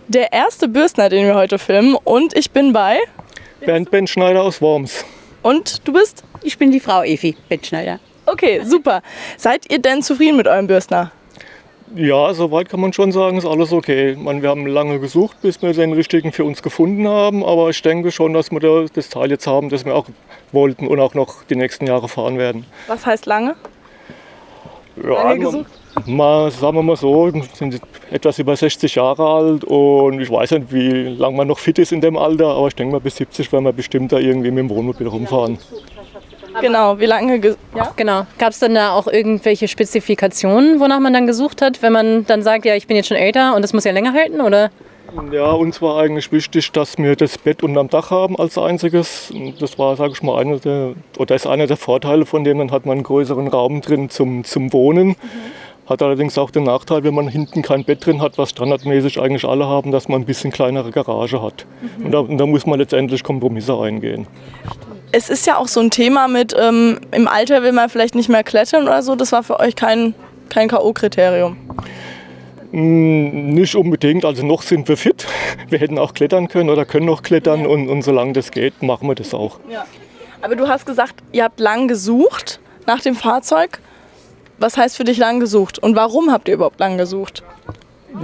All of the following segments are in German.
der erste Bürstner, den wir heute filmen. Und ich bin bei... Bernd Benschneider aus Worms. Und du bist? Ich bin die Frau Evi Benschneider. Okay, super. Seid ihr denn zufrieden mit eurem Bürstner? Ja, soweit kann man schon sagen, ist alles okay. Wir haben lange gesucht, bis wir den richtigen für uns gefunden haben. Aber ich denke schon, dass wir das Teil jetzt haben, das wir auch wollten und auch noch die nächsten Jahre fahren werden. Was heißt lange? Ja, Lange gesucht? Sagen wir mal so, wir sind etwas über 60 Jahre alt und ich weiß nicht, wie lange man noch fit ist in dem Alter, aber ich denke mal, bis 70 werden wir bestimmt da irgendwie mit dem Wohnmobil rumfahren. Genau, wie lange? Ja? Genau. Gab es dann da auch irgendwelche Spezifikationen, wonach man dann gesucht hat, wenn man dann sagt, ja, ich bin jetzt schon älter und das muss ja länger halten, oder? Ja, uns war eigentlich wichtig, dass wir das Bett unterm Dach haben als einziges. Das war, sage ich mal, einer der Vorteile von dem. Dann hat man einen größeren Raum drin zum Wohnen. Hat allerdings auch den Nachteil, wenn man hinten kein Bett drin hat, was standardmäßig eigentlich alle haben, dass man ein bisschen kleinere Garage hat. Und da muss man letztendlich Kompromisse eingehen. Es ist ja auch so ein Thema mit, im Alter will man vielleicht nicht mehr klettern oder so. Das war für euch kein K.O.-Kriterium? Nicht unbedingt, also noch sind wir fit. Wir hätten auch klettern können oder können noch klettern und solange das geht, machen wir das auch. Ja. Aber du hast gesagt, ihr habt lang gesucht nach dem Fahrzeug. Was heißt für dich lang gesucht und warum habt ihr überhaupt lang gesucht?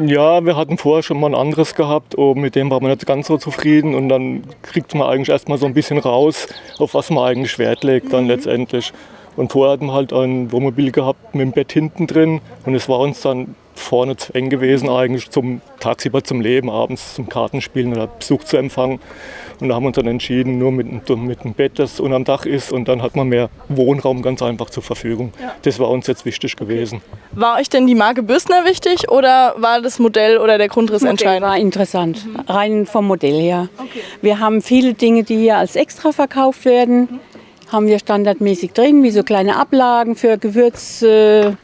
Ja, wir hatten vorher schon mal ein anderes gehabt, mit dem war man nicht ganz so zufrieden und dann kriegt man eigentlich erst mal so ein bisschen raus, auf was man eigentlich Wert legt dann letztendlich. Und vorher hatten wir halt ein Wohnmobil gehabt mit dem Bett hinten drin und es war uns dann vorne zu eng gewesen eigentlich tagsüber zum Leben, abends zum Kartenspielen oder Besuch zu empfangen. Und da haben wir uns dann entschieden, nur mit einem Bett, das unterm Dach ist und dann hat man mehr Wohnraum ganz einfach zur Verfügung. Ja. Das war uns jetzt wichtig gewesen. War euch denn die Marke Bürstner wichtig oder war das Modell oder der Grundriss entscheidend? Das war interessant, rein vom Modell her. Okay. Wir haben viele Dinge, die hier als extra verkauft werden, haben wir standardmäßig drin, wie so kleine Ablagen für Gewürzgläser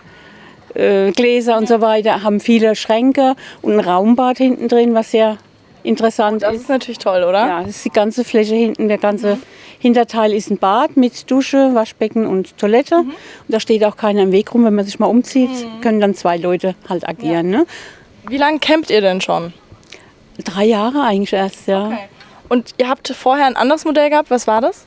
und so weiter, haben viele Schränke und ein Raumbad hinten drin, was sehr interessant ist. Das ist natürlich toll, oder? Ja, das ist die ganze Fläche hinten, der ganze Hinterteil ist ein Bad mit Dusche, Waschbecken und Toilette. Und da steht auch keiner im Weg rum, wenn man sich mal umzieht, können dann 2 Leute halt agieren. Ja. Ne? Wie lange campt ihr denn schon? 3 Jahre eigentlich erst, ja. Okay. Und ihr habt vorher ein anderes Modell gehabt, was war das?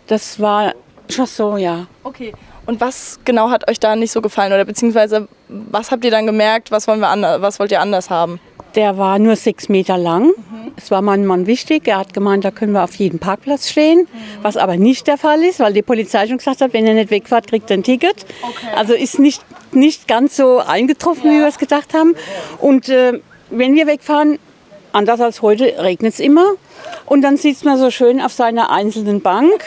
Das war Chausson, ja. Okay. Und was genau hat euch da nicht so gefallen? Oder beziehungsweise, was habt ihr dann gemerkt, was wollt ihr anders haben? Der war nur 6 Meter lang. Es war meinem Mann wichtig. Er hat gemeint, da können wir auf jedem Parkplatz stehen. Was aber nicht der Fall ist, weil die Polizei schon gesagt hat, wenn ihr nicht wegfahrt, kriegt ihr ein Ticket. Okay. Also ist nicht ganz so eingetroffen, wie wir es gedacht haben. Und wenn wir wegfahren, anders als heute, regnet es immer. Und dann sitzt man so schön auf seiner einzelnen Bank.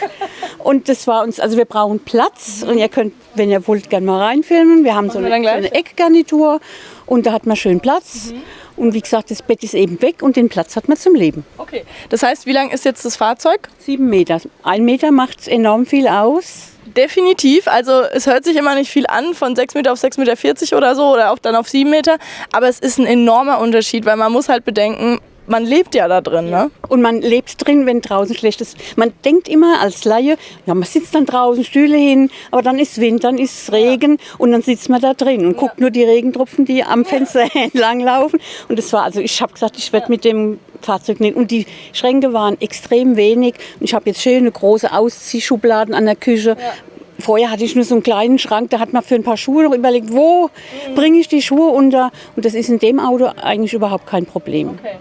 Und das war uns, also wir brauchen Platz. Und ihr könnt, wenn ihr wollt, gerne mal reinfilmen. Wir haben so eine Eckgarnitur und da hat man schön Platz. Und wie gesagt, das Bett ist eben weg und den Platz hat man zum Leben. Okay. Das heißt, wie lang ist jetzt das Fahrzeug? 7 Meter. 1 Meter macht enorm viel aus. Definitiv. Also es hört sich immer nicht viel an, von 6 Meter auf 6,40 Meter oder so oder auch dann auf 7 Meter. Aber es ist ein enormer Unterschied, weil man muss halt bedenken, man lebt ja da drin, ne? Und man lebt drin, wenn draußen schlecht ist. Man denkt immer als Laie, ja, man sitzt dann draußen, Stühle hin, aber dann ist Wind, dann ist Regen und dann sitzt man da drin und guckt nur die Regentropfen, die am Fenster entlang laufen. Und das war, also ich habe gesagt, ich werde mit dem Fahrzeug nehmen. Und die Schränke waren extrem wenig. Und ich habe jetzt schöne große Ausziehschubladen an der Küche. Ja. Vorher hatte ich nur so einen kleinen Schrank, da hat man für ein paar Schuhe noch überlegt, wo bringe ich die Schuhe unter. Und das ist in dem Auto eigentlich überhaupt kein Problem. Okay.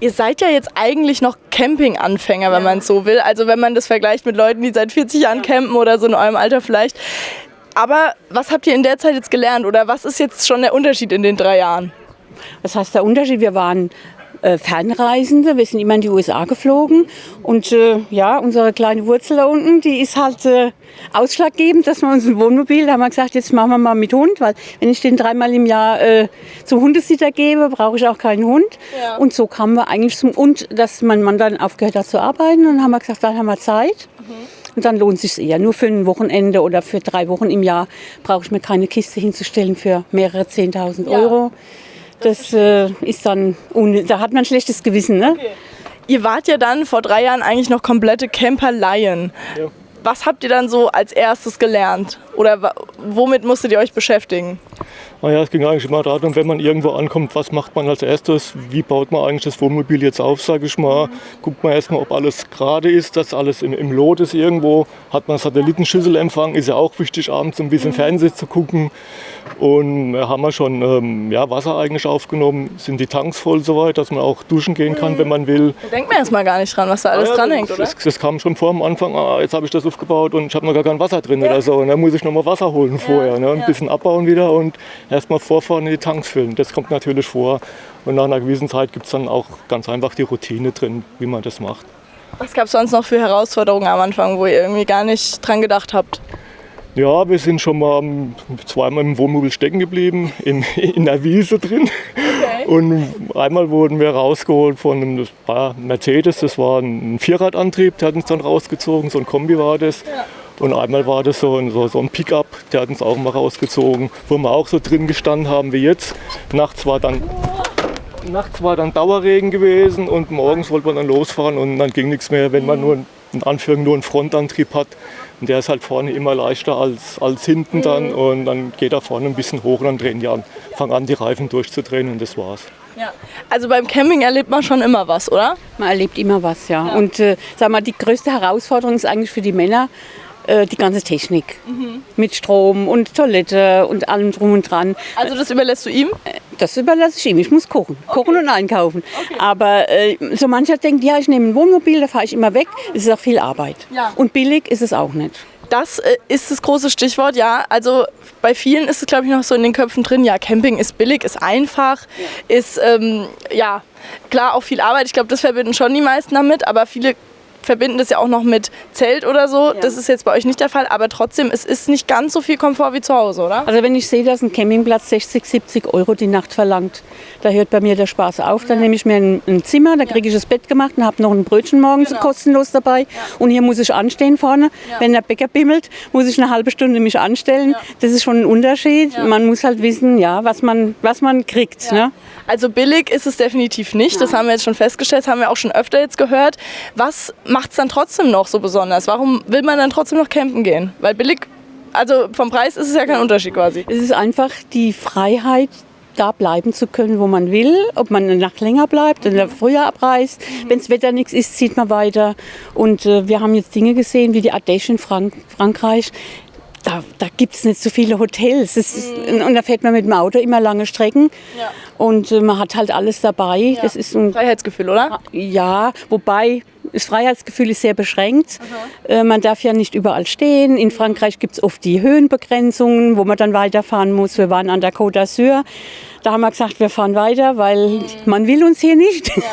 Ihr seid ja jetzt eigentlich noch Campinganfänger, wenn man es so will. Also wenn man das vergleicht mit Leuten, die seit 40 Jahren campen oder so in eurem Alter vielleicht. Aber was habt ihr in der Zeit jetzt gelernt oder was ist jetzt schon der Unterschied in den 3 Jahren? Was heißt der Unterschied? Wir waren Fernreisende, wir sind immer in die USA geflogen und ja, unsere kleine Wurzel da unten, die ist halt ausschlaggebend, dass wir uns ein Wohnmobil, da haben wir gesagt, jetzt machen wir mal mit Hund, weil wenn ich den 3-mal im Jahr zum Hundesitter gebe, brauche ich auch keinen Hund. Ja. Und so kamen wir eigentlich und dass mein Mann dann aufgehört hat zu arbeiten und dann haben wir gesagt, dann haben wir Zeit. Und dann lohnt es sich eher. Nur für ein Wochenende oder für 3 Wochen im Jahr brauche ich mir keine Kiste hinzustellen für mehrere 10.000 Euro. Das ist dann, da hat man ein schlechtes Gewissen, ne? Okay. Ihr wart ja dann vor 3 Jahren eigentlich noch komplette Camperlaien. Ja. Was habt ihr dann so als erstes gelernt? Oder womit musstet ihr euch beschäftigen? Naja, es ging eigentlich immer darum, wenn man irgendwo ankommt, was macht man als erstes? Wie baut man eigentlich das Wohnmobil jetzt auf, sage ich mal? Guckt man erstmal, ob alles gerade ist, dass alles im Lot ist irgendwo. Hat man Satellitenschüsselempfang, ist ja auch wichtig, abends ein bisschen Fernsehen zu gucken. Und haben wir schon Wasser eigentlich aufgenommen, sind die Tanks voll soweit, dass man auch duschen gehen kann, wenn man will. Da denkt man erstmal gar nicht dran, was da alles dranhängt, oder? Das kam schon vor am Anfang, jetzt habe ich das aufgebaut und ich habe noch gar kein Wasser drin oder so. Und dann muss ich noch mal Wasser holen vorher, ne? Ein bisschen abbauen wieder und erstmal vorfahren in die Tanks füllen. Das kommt natürlich vor. Und nach einer gewissen Zeit gibt es dann auch ganz einfach die Routine drin, wie man das macht. Was gab es sonst noch für Herausforderungen am Anfang, wo ihr irgendwie gar nicht dran gedacht habt? Ja, wir sind schon mal zweimal im Wohnmobil stecken geblieben, in der Wiese drin. Okay. Und einmal wurden wir rausgeholt von einem Mercedes, das war ein Vierradantrieb, der hat uns dann rausgezogen, so ein Kombi war das. Ja. Und einmal war das so ein Pickup, der hat uns auch mal rausgezogen, wo wir auch so drin gestanden haben wie jetzt. Nachts war dann Dauerregen gewesen und morgens wollte man dann losfahren und dann ging nichts mehr, wenn man nur einen Frontantrieb hat. Und der ist halt vorne immer leichter als hinten dann und dann geht er vorne ein bisschen hoch und dann fangen an die Reifen durchzudrehen und das war's. Ja. Also beim Camping erlebt man schon immer was, oder? Man erlebt immer was, ja. Und sag mal, die größte Herausforderung ist eigentlich für die Männer die ganze Technik. Mit Strom und Toilette und allem drum und dran. Also das überlässt du ihm? Das überlasse ich ihm. Ich muss kochen. Kochen und einkaufen. Okay. Aber so mancher denkt, ja, ich nehme ein Wohnmobil, da fahre ich immer weg. Es ist auch viel Arbeit. Ja. Und billig ist es auch nicht. Das ist das große Stichwort, ja. Also bei vielen ist es, glaube ich, noch so in den Köpfen drin, ja, Camping ist billig, ist einfach, ist, klar, auch viel Arbeit. Ich glaube, das verbinden schon die meisten damit, aber viele verbinden das ja auch noch mit Zelt oder so. Ja. Das ist jetzt bei euch nicht der Fall, aber trotzdem, es ist nicht ganz so viel Komfort wie zu Hause, oder? Also wenn ich sehe, dass ein Campingplatz 60, 70 Euro die Nacht verlangt, da hört bei mir der Spaß auf. Dann nehme ich mir ein Zimmer, da kriege ich das Bett gemacht und habe noch ein Brötchen morgens kostenlos dabei. Ja. Und hier muss ich anstehen vorne. Ja. Wenn der Bäcker bimmelt, muss ich eine halbe Stunde mich anstellen. Ja. Das ist schon ein Unterschied. Ja. Man muss halt wissen, ja, was man kriegt. Ja. Ne? Also billig ist es definitiv nicht, das haben wir jetzt schon festgestellt, das haben wir auch schon öfter jetzt gehört. Was macht es dann trotzdem noch so besonders? Warum will man dann trotzdem noch campen gehen? Weil billig, also vom Preis ist es ja kein Unterschied quasi. Es ist einfach die Freiheit, da bleiben zu können, wo man will, ob man eine Nacht länger bleibt oder früher abreist. Wenn das Wetter nichts ist, zieht man weiter. Und wir haben jetzt Dinge gesehen wie die Ardèche in Frankreich. Da gibt es nicht so viele Hotels. Und da fährt man mit dem Auto immer lange Strecken. Ja. Und man hat halt alles dabei. Ja. Das ist ein Freiheitsgefühl, oder? Ja, wobei das Freiheitsgefühl ist sehr beschränkt. Man darf ja nicht überall stehen. In Frankreich gibt es oft die Höhenbegrenzungen, wo man dann weiterfahren muss. Wir waren an der Côte d'Azur. Da haben wir gesagt, wir fahren weiter, weil man will uns hier nicht. Ja.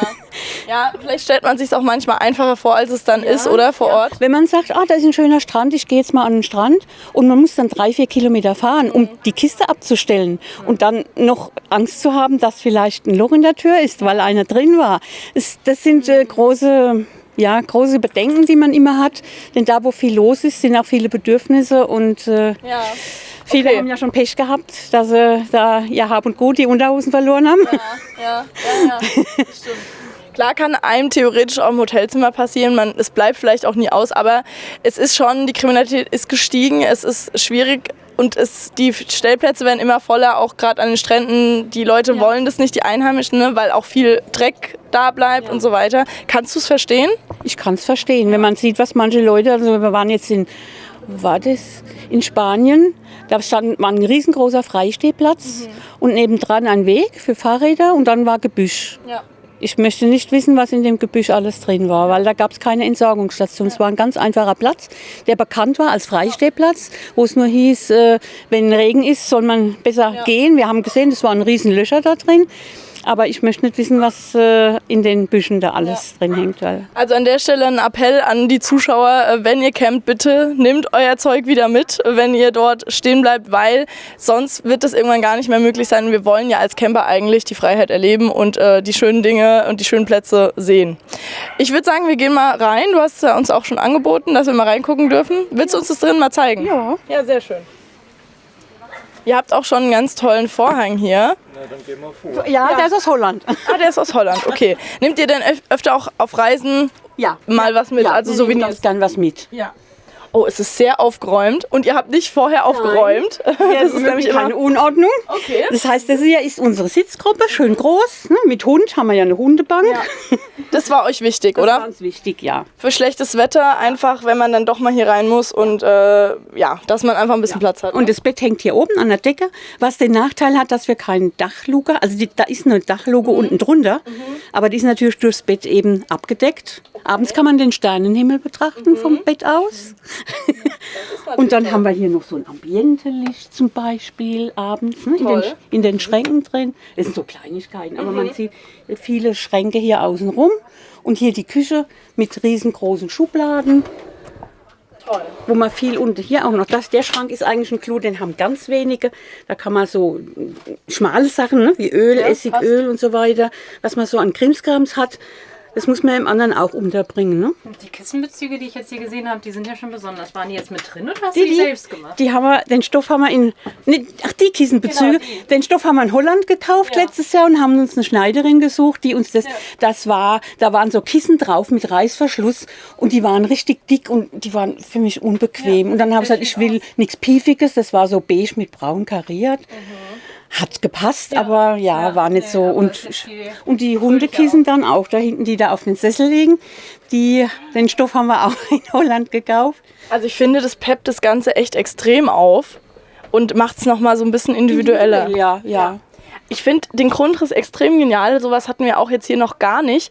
Ja, vielleicht stellt man sich es auch manchmal einfacher vor, als es dann ist, oder vor Ort? Wenn man sagt, da ist ein schöner Strand, ich gehe jetzt mal an den Strand und man muss dann 3-4 Kilometer fahren, um die Kiste abzustellen und dann noch Angst zu haben, dass vielleicht ein Loch in der Tür ist, weil einer drin war. Das sind große Bedenken, die man immer hat, denn da, wo viel los ist, sind auch viele Bedürfnisse und viele haben ja schon Pech gehabt, dass sie da ihr Hab und Gut, die Unterhosen verloren haben. Ja, stimmt. Klar kann einem theoretisch auch im Hotelzimmer passieren, es bleibt vielleicht auch nie aus, aber es ist schon, die Kriminalität ist gestiegen, es ist schwierig und die Stellplätze werden immer voller, auch gerade an den Stränden. Die Leute wollen das nicht, die Einheimischen, ne, weil auch viel Dreck da bleibt und so weiter. Kannst du es verstehen? Ich kann es verstehen, wenn man sieht, was manche Leute, also wir waren jetzt in Spanien, da war ein riesengroßer Freistehplatz und nebendran ein Weg für Fahrräder und dann war Gebüsch. Ja. Ich möchte nicht wissen, was in dem Gebüsch alles drin war, weil da gab es keine Entsorgungsstation. Es war ein ganz einfacher Platz, der bekannt war als Freistehplatz, wo es nur hieß, wenn Regen ist, soll man besser gehen. Wir haben gesehen, es waren riesen Löcher da drin. Aber ich möchte nicht wissen, was in den Büschen da alles drin hängt. Also an der Stelle ein Appell an die Zuschauer, wenn ihr campt, bitte nehmt euer Zeug wieder mit, wenn ihr dort stehen bleibt, weil sonst wird das irgendwann gar nicht mehr möglich sein. Wir wollen ja als Camper eigentlich die Freiheit erleben und die schönen Dinge und die schönen Plätze sehen. Ich würde sagen, wir gehen mal rein. Du hast ja uns auch schon angeboten, dass wir mal reingucken dürfen. Willst du uns das drin mal zeigen? Ja. Ja, sehr schön. Ihr habt auch schon einen ganz tollen Vorhang hier. Na, dann gehen wir vor. Ja, der ist aus Holland. Der ist aus Holland, okay. Nehmt ihr denn öfter auch auf Reisen mal was mit? Ja, also Souvenirs? ganz gern was mit. Ja. Oh, es ist sehr aufgeräumt und ihr habt nicht vorher aufgeräumt. Das ist nämlich keine Unordnung. Okay. Das heißt, das hier ist unsere Sitzgruppe, schön groß. Ne? Mit Hund haben wir ja eine Hundebank. Ja. Das war euch wichtig, Das oder? war uns wichtig, ja. Für schlechtes Wetter einfach, wenn man dann doch mal hier rein muss und ja, dass man einfach ein bisschen Platz hat. Und das Bett hängt hier oben an der Decke, was den Nachteil hat, dass wir keinen Dachluke, also da ist eine Dachluke unten drunter, aber die ist natürlich durchs Bett eben abgedeckt. Abends kann man den Sternenhimmel betrachten vom Bett aus. Und dann haben wir hier noch so ein Ambientelicht zum Beispiel abends, ne, in den Schränken drin. Das sind so Kleinigkeiten, aber man sieht viele Schränke hier außen rum. Und hier die Küche mit riesengroßen Schubladen. Toll. Wo man viel, und hier auch noch der Schrank ist eigentlich ein Clou, den haben ganz wenige. Da kann man so schmale Sachen, ne, wie Öl, Essigöl und so weiter, was man so an Krimskrams hat. Das muss man im anderen auch unterbringen. Ne? Die Kissenbezüge, die ich jetzt hier gesehen habe, die sind ja schon besonders. Waren die jetzt mit drin oder hast du die selbst gemacht? Die haben wir, den Stoff haben wir die Kissenbezüge. Genau, Den Stoff haben wir in Holland gekauft letztes Jahr und haben uns eine Schneiderin gesucht, die uns da waren so Kissen drauf mit Reißverschluss und die waren richtig dick und die waren für mich unbequem. Und dann habe ich gesagt, ich will nichts Piefiges, das war so beige mit braun kariert. Hat gepasst, aber war nicht so. Und die Hundekissen dann auch, da hinten, die da auf den Sessel liegen, den Stoff haben wir auch in Holland gekauft. Also ich finde, das peppt das Ganze echt extrem auf und macht es nochmal so ein bisschen individueller. Ja. Ich finde den Grundriss extrem genial, sowas hatten wir auch jetzt hier noch gar nicht.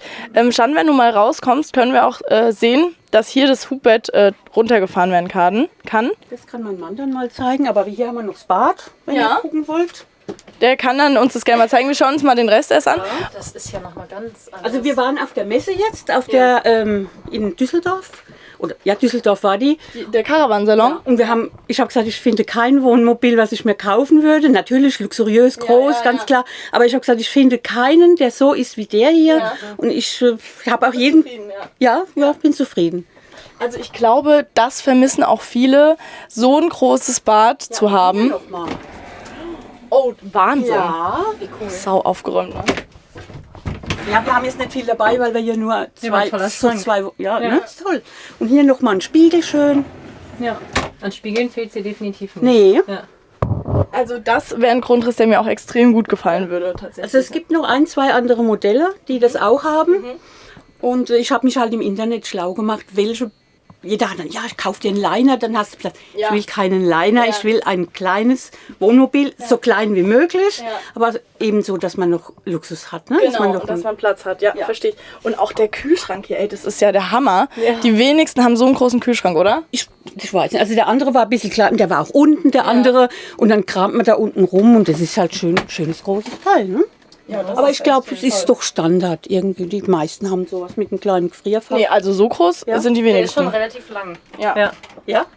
Stan, wenn du mal rauskommst, können wir auch sehen, dass hier das Hubbett runtergefahren werden kann. Das kann mein Mann dann mal zeigen, aber hier haben wir noch das Bad, wenn ihr gucken wollt. Der kann dann uns das gerne mal zeigen. Wir schauen uns mal den Rest erst an. Das ist ja nochmal ganz anders. Also wir waren auf der Messe jetzt, in Düsseldorf. Düsseldorf war die. Der Caravansalon. Und ich habe gesagt, ich finde kein Wohnmobil, was ich mir kaufen würde. Natürlich luxuriös, groß, ganz klar. Aber ich habe gesagt, ich finde keinen, der so ist wie der hier. Ja. Und ich habe auch jeden. Bin zufrieden. Also ich glaube, das vermissen auch viele, so ein großes Bad zu haben. Oh, Wahnsinn. Ja, wie cool. Sau aufgeräumt, ne? Ja, wir haben jetzt nicht viel dabei, weil wir hier nur zwei. Ja. Ne? Ist toll. Und hier nochmal ein Spiegel schön. Ja, an Spiegeln fehlt sie definitiv nicht. Nee. Ja. Also das wäre ein Grundriss, der mir auch extrem gut gefallen würde, tatsächlich. Also es gibt noch 1, 2 andere Modelle, die das auch haben. Und ich habe mich halt im Internet schlau gemacht, welche. Jeder hat dann, ich kauf dir einen Liner, dann hast du Platz. Ja. Ich will keinen Liner, ich will ein kleines Wohnmobil, so klein wie möglich, aber eben so, dass man noch Luxus hat. Ne? Genau, dass man Platz hat, verstehe ich. Und auch der Kühlschrank hier, ey, das ist ja der Hammer. Ja. Die wenigsten haben so einen großen Kühlschrank, oder? Ich weiß nicht, also der andere war ein bisschen klein, der war auch unten, der andere. Und dann kramt man da unten rum und das ist halt schönes großes Teil. Ne? Ja, aber ich glaube, es ist doch Standard irgendwie. Die meisten haben sowas mit einem kleinen Gefrierfach. Nee, also so groß sind die wenigsten. Der ist schon relativ lang. Ja?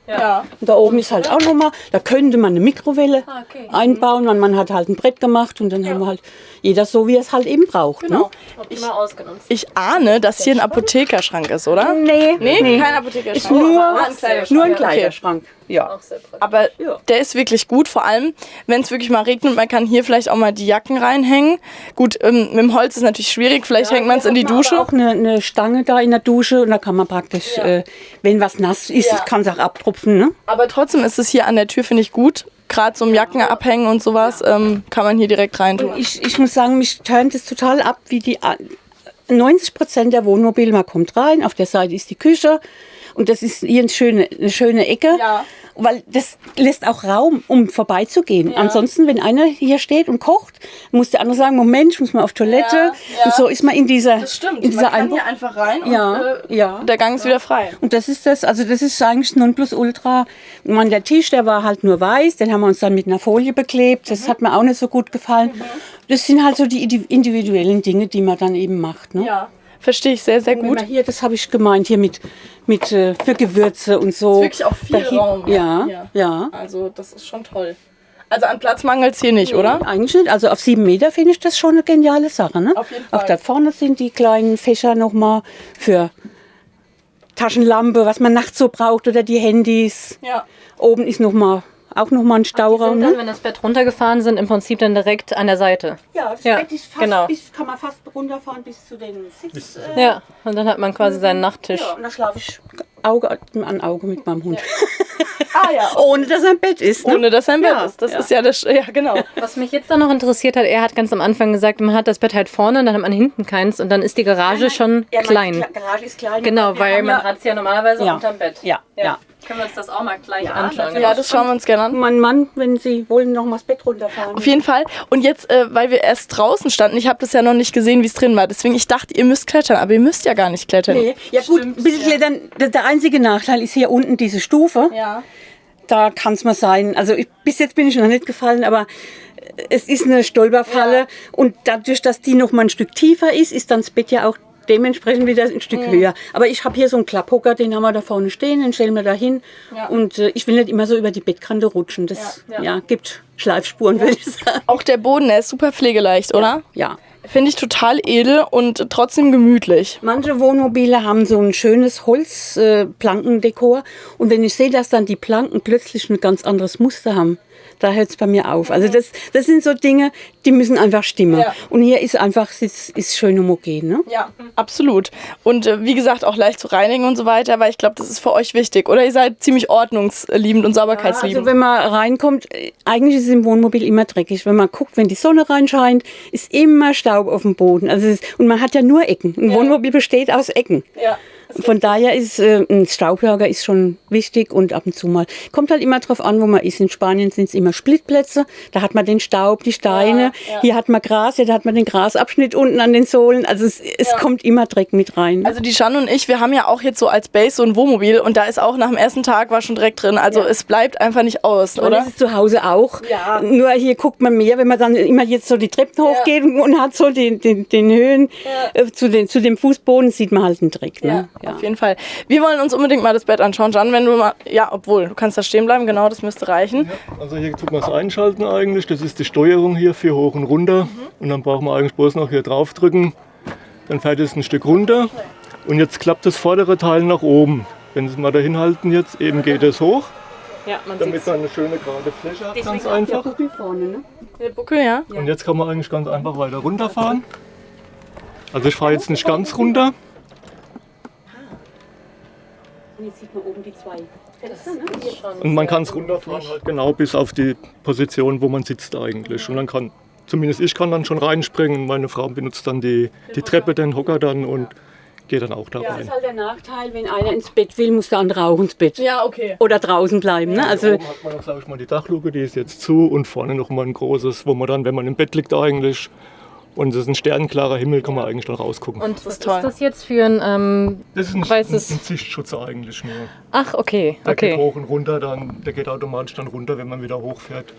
Und da oben ist halt auch nochmal, da könnte man eine Mikrowelle einbauen, und man hat halt ein Brett gemacht und dann haben wir halt jeder so, wie er es halt eben braucht. Genau. Ne? Optimal ausgenutzt. Ich ahne, dass hier ein Apothekerschrank ist, oder? Nee, Kein Apothekerschrank. Ist nur ein Kleiderschrank. Nur ein Kleiderschrank. Ja. Auch sehr praktisch. Aber der ist wirklich gut, vor allem, wenn es wirklich mal regnet, man kann hier vielleicht auch mal die Jacken reinhängen. Gut, mit dem Holz ist natürlich schwierig, vielleicht hängt man es in die Dusche. Auch eine Stange da in der Dusche und da kann man praktisch, wenn was nass ist, kann es auch abtropfen. Ne? Aber trotzdem ist es hier an der Tür, finde ich, gut. Gerade so im Jacken abhängen und sowas kann man hier direkt rein tun. Ich muss sagen, mich turnt es total ab, wie die 90% der Wohnmobile, man kommt rein, auf der Seite ist die Küche und das ist hier eine schöne Ecke. Ja. Weil das lässt auch Raum, um vorbeizugehen. Ja. Ansonsten, wenn einer hier steht und kocht, muss der andere sagen, Moment, ich muss mal auf Toilette. Ja. Und so ist man in dieser Das stimmt, in dieser man kann hier einfach rein und der Gang ist wieder frei. Und das ist das ist eigentlich das Nonplusultra. Der Tisch, der war halt nur weiß, den haben wir uns dann mit einer Folie beklebt. Das hat mir auch nicht so gut gefallen. Das sind halt so die individuellen Dinge, die man dann eben macht. Ne? Ja. Verstehe ich sehr, sehr gut. Hier, das habe ich gemeint, hier mit für Gewürze und so. Das ist wirklich auch viel Raum. Ja. Also das ist schon toll. Also an Platz mangelt es hier nicht, oder? Eigentlich nicht. Also auf 7 Meter finde ich das schon eine geniale Sache. Ne? Auf jeden Fall. Auch da vorne sind die kleinen Fächer nochmal für Taschenlampe, was man nachts so braucht, oder die Handys. Ja. Oben ist auch nochmal ein Stauraum. Die sind dann, wenn das Bett runtergefahren sind, im Prinzip dann direkt an der Seite. Ja, das Bett ist fast kann man fast runterfahren bis zu den Sitz. Ja, und dann hat man quasi seinen Nachttisch. Ja, und da schlafe ich Auge an Auge mit meinem Hund. Ah ja. Ohne dass er im Bett ist. Ne? Ohne dass er im Bett Ja, ist. Das ja. ist ja das. Ja, genau. Was mich jetzt dann noch interessiert hat, er hat ganz am Anfang gesagt, man hat das Bett halt vorne, dann hat man hinten keins und dann ist die Garage schon klein. Garage ist klein. Genau, Wir weil haben man hat es ja normalerweise Ja. unterm Bett. Ja, ja. Können wir uns das auch mal gleich Ja, anschauen? natürlich. Ja, das schauen wir uns gerne an. Mein Mann, wenn Sie wollen, noch mal das Bett runterfahren. Auf jeden Fall. Und jetzt, weil wir erst draußen standen, ich habe das ja noch nicht gesehen, wie es drin war. Deswegen, ich dachte, ihr müsst klettern, aber ihr müsst ja gar nicht klettern. Nee. Ja gut, ein bisschen klettern. Der einzige Nachteil ist hier unten diese Stufe. Ja. Da kann es mal sein. Also bis jetzt bin ich noch nicht gefallen, aber es ist eine Stolperfalle. Ja. Und dadurch, dass die noch mal ein Stück tiefer ist dann das Bett ja auch dementsprechend wieder ein Stück höher. Aber ich habe hier so einen Klapphocker, den haben wir da vorne stehen, den stellen wir da hin. Ja. Und ich will nicht immer so über die Bettkante rutschen. Das gibt Schleifspuren, würde ich sagen. Auch der Boden, der ist super pflegeleicht, oder? Ja. Finde ich total edel und trotzdem gemütlich. Manche Wohnmobile haben so ein schönes Holzplankendekor. Und wenn ich sehe, dass dann die Planken plötzlich ein ganz anderes Muster haben, da hört es bei mir auf. Also das sind so Dinge, die müssen einfach stimmen. Ja. Und hier ist einfach, es ist schön homogen. Ne? Ja, absolut. Und wie gesagt, auch leicht zu reinigen und so weiter, weil ich glaube, das ist für euch wichtig. Oder ihr seid ziemlich ordnungsliebend und sauberkeitsliebend. Also wenn man reinkommt, eigentlich ist es im Wohnmobil immer dreckig. Wenn man guckt, wenn die Sonne reinscheint, ist immer Staub auf dem Boden. Also und man hat ja nur Ecken. Ein Wohnmobil besteht aus Ecken. Ja. Von daher ist ein Staubsauger ist schon wichtig und ab und zu mal. Kommt halt immer drauf an, wo man ist. In Spanien sind es immer Splittplätze. Da hat man den Staub, die Steine. Ja. Hier hat man Gras, da hat man den Grasabschnitt unten an den Sohlen. Also es kommt immer Dreck mit rein. Also die Jeanne und ich, wir haben ja auch jetzt so als Base so ein Wohnmobil und da ist auch nach dem ersten Tag war schon Dreck drin. Also es bleibt einfach nicht aus, Und oder? das ist zu Hause auch. Ja. Nur hier guckt man mehr, wenn man dann immer jetzt so die Treppen hochgeht und hat so den Höhen zu dem Fußboden, sieht man halt den Dreck. Ne? Ja, auf jeden Fall. Wir wollen uns unbedingt mal das Bett anschauen. Jeanne, wenn du mal, ja, obwohl, du kannst da stehen bleiben, genau, das müsste reichen. Also hier tut man es einschalten eigentlich. Das ist die Steuerung hier für hoch und runter. Und dann brauchen wir eigentlich bloß noch hier drauf drücken. Dann fährt es ein Stück runter. Und jetzt klappt das vordere Teil nach oben. Wenn Sie es mal dahin halten jetzt, eben geht es hoch. Ja, man Damit man eine schöne gerade Fläche hat, ganz einfach. Vorne, ne? Der Buckel, ja. Und jetzt kann man eigentlich ganz einfach weiter runterfahren. Also ich fahre jetzt nicht ganz runter. Und jetzt sieht man oben die zwei. Und man kann es runterfahren halt genau bis auf die Position, wo man sitzt eigentlich. Und dann kann, zumindest ich kann dann schon reinspringen. Meine Frau benutzt dann die Treppe, den Hocker dann und geht dann auch da Das rein. ist halt der Nachteil, wenn einer ins Bett will, muss der andere auch ins Bett. Ja, okay. Oder draußen bleiben. Ne? Also, Hier oben hat man noch, glaube ich, mal die Dachluke, die ist jetzt zu. Und vorne noch mal ein großes, wo man dann, wenn man im Bett liegt eigentlich, und es ist ein sternklarer Himmel, kann man eigentlich dann rausgucken. Und was ist toll. das jetzt für ein Das ist ein weißes... Sichtschutz eigentlich nur. Ach, okay, Der geht okay. hoch und runter, der geht automatisch dann runter, wenn man wieder hochfährt.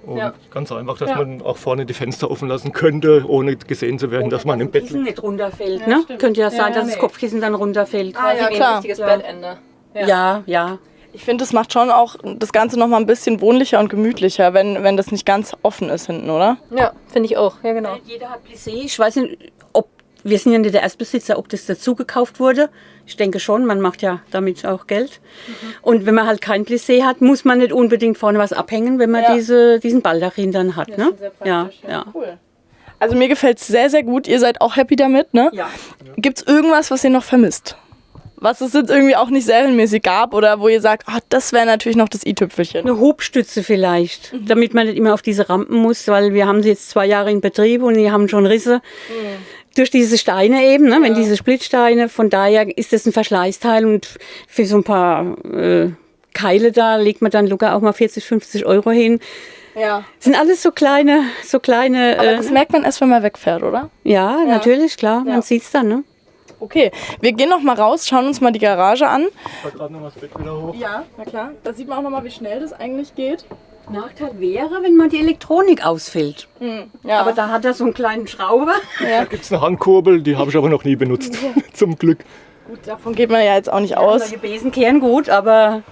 Und ganz einfach, dass man auch vorne die Fenster offen lassen könnte, ohne gesehen zu werden, dass man im Bett Kissen liegt. nicht runterfällt. Ne? Könnte ja sein, dass das Kopfkissen dann runterfällt. Ah, ja, klar. Ein richtiges Bettende. Ja, ja. Ich finde, das macht schon auch das Ganze noch mal ein bisschen wohnlicher und gemütlicher, wenn das nicht ganz offen ist hinten, oder? Ja, finde ich auch. Ja, genau. Jeder hat Plissé. Ich weiß nicht, ob wir sind ja nicht der Erstbesitzer, ob das dazu gekauft wurde. Ich denke schon, man macht ja damit auch Geld. Und wenn man halt kein Plissé hat, muss man nicht unbedingt vorne was abhängen, wenn man diesen Baldachin dann hat. Ne? sehr Ja, praktisch, ja. Cool. Also mir gefällt es sehr, sehr gut. Ihr seid auch happy damit, ne? Ja. Gibt es irgendwas, was ihr noch vermisst? Was es jetzt irgendwie auch nicht serienmäßig gab oder wo ihr sagt, ah, das wäre natürlich noch das i-Tüpfelchen. Eine Hubstütze vielleicht, damit man nicht immer auf diese Rampen muss, weil wir haben sie jetzt 2 Jahre in Betrieb und die haben schon Risse. Durch diese Steine eben, ne? Wenn diese Splittsteine, von daher ist das ein Verschleißteil und für so ein paar Keile da legt man dann locker auch mal 40, 50 Euro hin. Ja. Das sind alles so kleine Aber das merkt man erst, wenn man wegfährt, oder? ja, natürlich, klar, man sieht's dann, ne? Okay, wir gehen noch mal raus, schauen uns mal die Garage an. Ich fahr gerade noch mal das Bett wieder hoch. Ja, na klar. Da sieht man auch noch mal, wie schnell das eigentlich geht. Nachteil wäre, wenn mal die Elektronik ausfällt. Ja, Aber da hat er so einen kleinen Schrauber. Da gibt es eine Handkurbel, die habe ich aber noch nie benutzt, zum Glück. gut, davon geht man ja jetzt auch nicht aus. Die Besen kehren gut, aber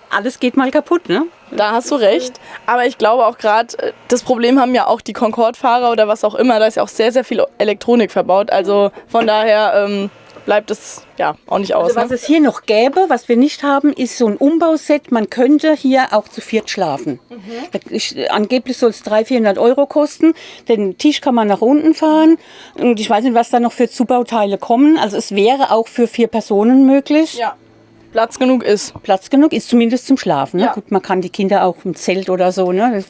alles geht mal kaputt, ne? Da hast du recht. Aber ich glaube auch gerade, das Problem haben ja auch die Concorde-Fahrer oder was auch immer. Da ist ja auch sehr, sehr viel Elektronik verbaut. Also von daher bleibt es ja auch nicht aus. Also was es hier noch gäbe, was wir nicht haben, ist so ein Umbauset. Man könnte hier auch zu viert schlafen. Angeblich soll es 300-400 Euro kosten. Den Tisch kann man nach unten fahren. Und ich weiß nicht, was da noch für Zubauteile kommen. Also es wäre auch für 4 Personen möglich. Ja. Platz genug ist. Platz genug ist, zumindest zum Schlafen. Ne? Ja. Gut, man kann die Kinder auch im Zelt oder so, ne? Das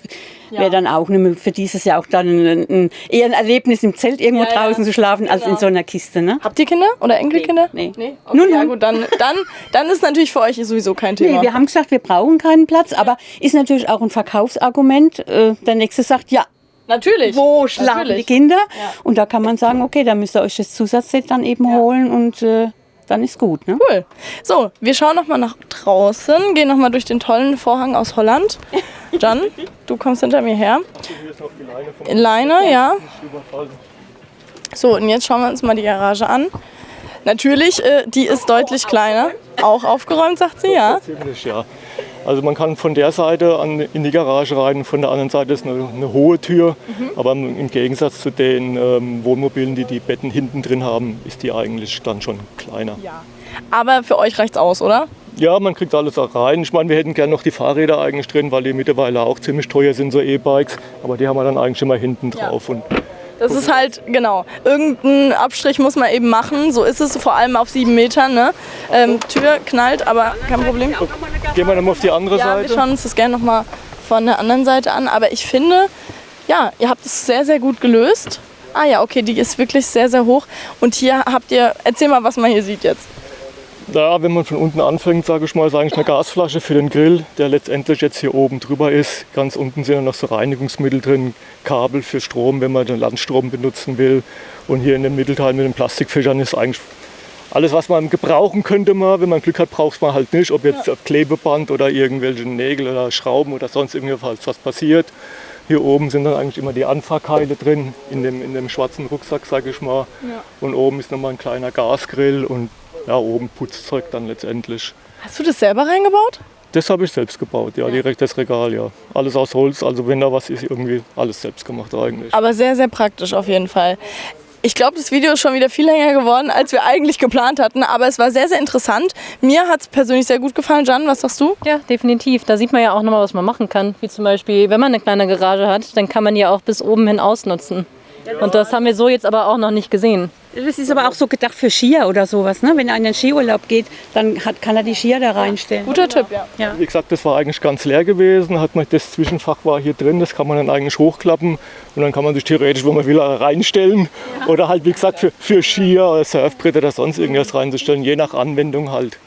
wäre dann auch für dieses Jahr auch dann eher ein Erlebnis, im Zelt irgendwo Ja, ja. draußen zu schlafen, als in so einer Kiste. Ne? Habt ihr Kinder oder Enkelkinder? Nee. Okay, ja gut, dann ist natürlich für euch sowieso kein Thema. Nee, wir haben gesagt, wir brauchen keinen Platz, aber ist natürlich auch ein Verkaufsargument. Der Nächste sagt, ja, Natürlich. wo schlafen Natürlich. die Kinder? Und da kann man sagen, okay, dann müsst ihr euch das Zusatzset dann eben holen und dann ist gut. Ne? Cool. So, wir schauen noch mal nach draußen, gehen noch mal durch den tollen Vorhang aus Holland. Jan, du kommst hinter mir her. Hier ist noch die Leine vom Leine, ja. Nicht überfallen. So, und jetzt schauen wir uns mal die Garage an. Natürlich, die ist deutlich kleiner. Auch aufgeräumt, sagt sie, ja. Ziemlich, ja. Also man kann von der Seite in die Garage rein, von der anderen Seite ist eine hohe Tür. Aber im Gegensatz zu den Wohnmobilen, die die Betten hinten drin haben, ist die eigentlich dann schon kleiner. Aber für euch reicht's aus, oder? Ja, man kriegt alles auch rein. Ich meine, wir hätten gerne noch die Fahrräder eigentlich drin, weil die mittlerweile auch ziemlich teuer sind, so E-Bikes. Aber die haben wir dann eigentlich immer hinten drauf. Und Das ist halt, genau, irgendeinen Abstrich muss man eben machen. So ist es, vor allem auf 7 Metern. Ne? Tür knallt, aber kein Problem. gehen wir dann mal auf die andere Ja, wir Seite. schauen uns das gerne noch mal von der anderen Seite an. Aber ich finde, ja, ihr habt es sehr, sehr gut gelöst. Ah ja, okay, die ist wirklich sehr, sehr hoch. Und hier habt ihr, erzähl mal, was man hier sieht jetzt. Ja, wenn man von unten anfängt, sage ich mal, ist eigentlich eine Gasflasche für den Grill, der letztendlich jetzt hier oben drüber ist. Ganz unten sind noch so Reinigungsmittel drin, Kabel für Strom, wenn man den Landstrom benutzen will. Und hier in dem Mittelteil mit den Plastikfächern ist eigentlich alles, was man gebrauchen könnte. Wenn man Glück hat, braucht man halt nicht. Ob jetzt Klebeband oder irgendwelche Nägel oder Schrauben oder sonst irgendwas was passiert. Hier oben sind dann eigentlich immer die Anfahrkeile drin, in dem schwarzen Rucksack, sage ich mal. Ja. Und oben ist nochmal ein kleiner Gasgrill und ja, oben Putzzeug dann letztendlich. Hast du das selber reingebaut? Das habe ich selbst gebaut, ja, direkt das Regal, ja. Alles aus Holz, also wenn da was ist, irgendwie alles selbst gemacht eigentlich. Aber sehr, sehr praktisch auf jeden Fall. Ich glaube, das Video ist schon wieder viel länger geworden, als wir eigentlich geplant hatten. Aber es war sehr, sehr interessant. Mir hat es persönlich sehr gut gefallen. Jan, was sagst du? Ja, definitiv. Da sieht man ja auch nochmal, was man machen kann. Wie zum Beispiel, wenn man eine kleine Garage hat, dann kann man die ja auch bis oben hin ausnutzen. Und das haben wir so jetzt aber auch noch nicht gesehen. Das ist aber auch so gedacht für Skier oder sowas. Ne? Wenn einer in den Skiurlaub geht, dann kann er die Skier da reinstellen. Guter Tipp, ja. Wie gesagt, das war eigentlich ganz leer gewesen. Das Zwischenfach war hier drin, das kann man dann eigentlich hochklappen. Und dann kann man sich theoretisch, wo man will, reinstellen. Oder halt, wie gesagt, für Skier oder Surfbrett oder sonst irgendwas reinzustellen, je nach Anwendung halt.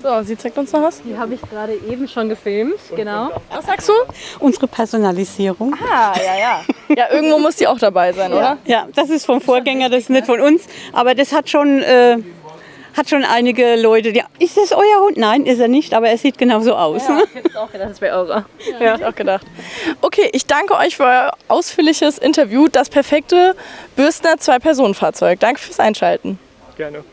So, sie zeigt uns noch was. Die habe ich gerade eben schon gefilmt, genau. Was sagst du? Unsere Personalisierung. Ah, ja. Ja, irgendwo muss die auch dabei sein, oder? Ja, das ist vom Vorgänger, das ist nicht von uns. Aber das hat schon einige Leute, die, ist das euer Hund? Nein, ist er nicht, aber er sieht genauso aus. Ne? Ich hätte auch gedacht, das wäre eurer. Ja, hab ich auch gedacht. Okay, ich danke euch für euer ausführliches Interview. Das perfekte Bürstner Zwei-Personen-Fahrzeug. Danke fürs Einschalten. Gerne.